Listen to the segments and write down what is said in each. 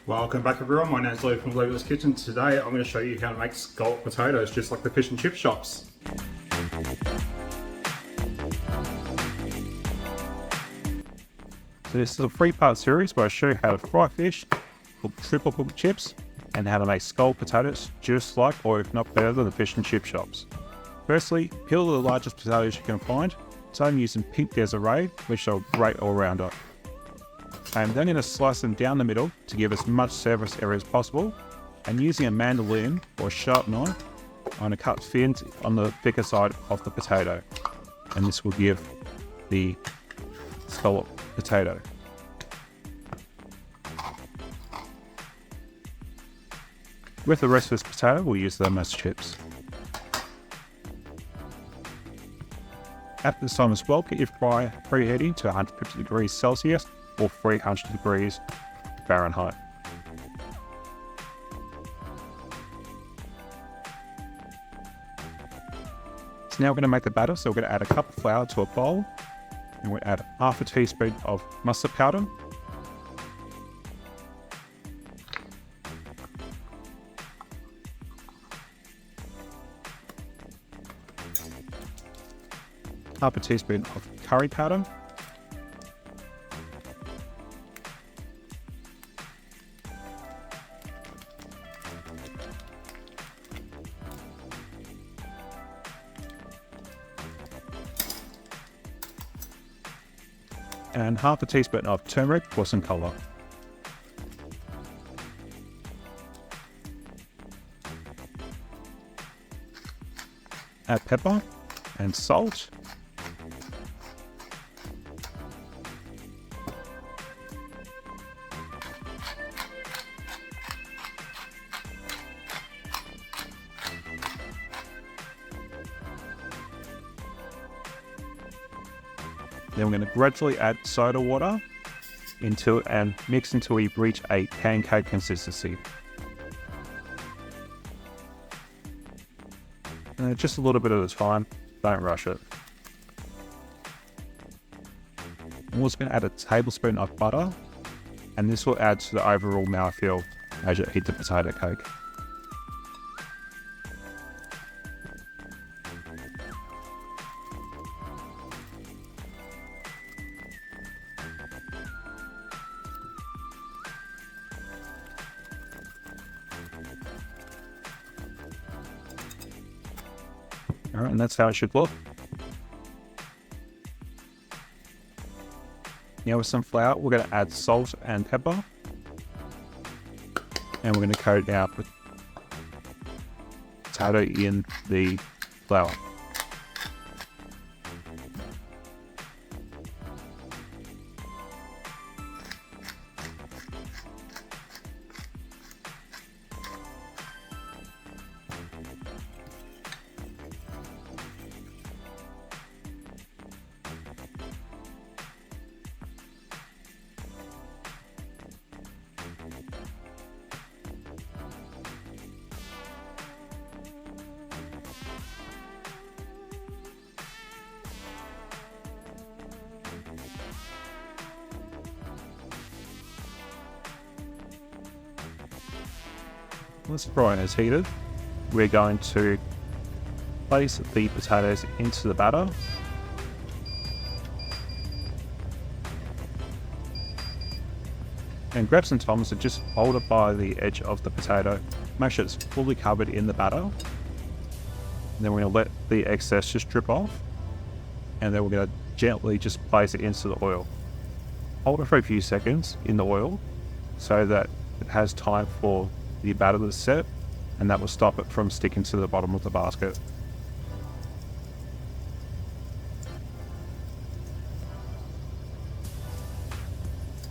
Welcome back everyone, my name is Lee from Lego's Kitchen. Today I'm going to show you how to make scalloped potatoes just like the fish and chip shops. So this is a 3-part series where I show you how to fry fish, cook triple cooked chips, and how to make scalloped potatoes just like, or if not better than, the fish and chip shops. Firstly, peel the largest potatoes you can find. So I'm using pink Desiree, which are great all-rounder. I'm then going to slice them down the middle to give as much surface area as possible, and using a mandolin or sharp knife, I'm going to cut fins on the thicker side of the potato, and this will give the scalloped potato. With the rest of this potato, we'll use them as chips. At this time as well, get your fryer preheating to 150 degrees Celsius or 300 degrees Fahrenheit. So now we're going to make the batter, so we're going to add a cup of flour to a bowl, and we'll add half a teaspoon of mustard powder, half a teaspoon of curry powder, and half a teaspoon of turmeric for some colour. Add pepper and salt. Then we're going to gradually add soda water and mix until we reach a pancake consistency. Just a little bit at a time, don't rush it. I'm also going to add a tablespoon of butter, and this will add to the overall mouthfeel as you eat the potato cake. Alright, and that's how it should look. Now with some flour, we're going to add salt and pepper. And we're going to coat our potato in the flour. Once the fryer is heated, we're going to place the potatoes into the batter. And grab some tongs and just hold it by the edge of the potato. Make sure it's fully covered in the batter. And then we're going to let the excess just drip off. And then we're going to gently just place it into the oil. Hold it for a few seconds in the oil so that it has time for the batter to set, and that will stop it from sticking to the bottom of the basket.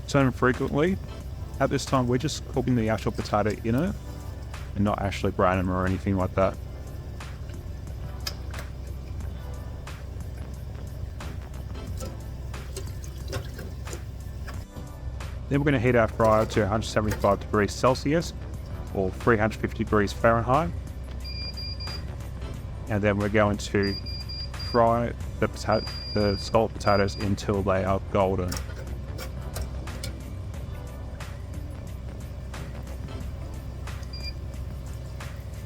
Turn frequently. At this time, we're just cooking the actual potato in it and not actually browning them or anything like that. Then we're going to heat our fryer to 175 degrees Celsius or 350 degrees Fahrenheit. And then we're going to fry the scalloped potatoes until they are golden.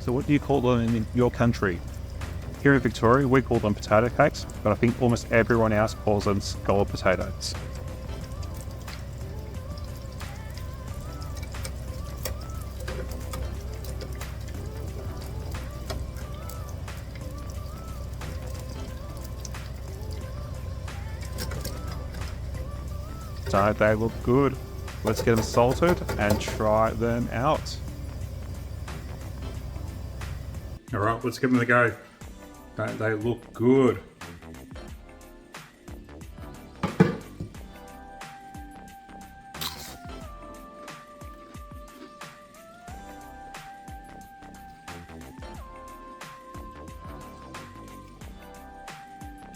So what do you call them in your country? Here in Victoria, we call them potato cakes, but I think almost everyone else calls them scalloped potatoes. Don't they look good? Let's get them salted and try them out. Alright, let's give them a go. Don't they look good?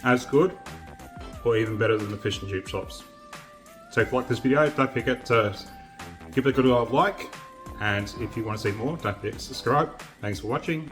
As good, or even better than the fish and chip shops. So if you like this video, don't forget to give it a good old like, and if you want to see more, don't forget to subscribe. Thanks for watching.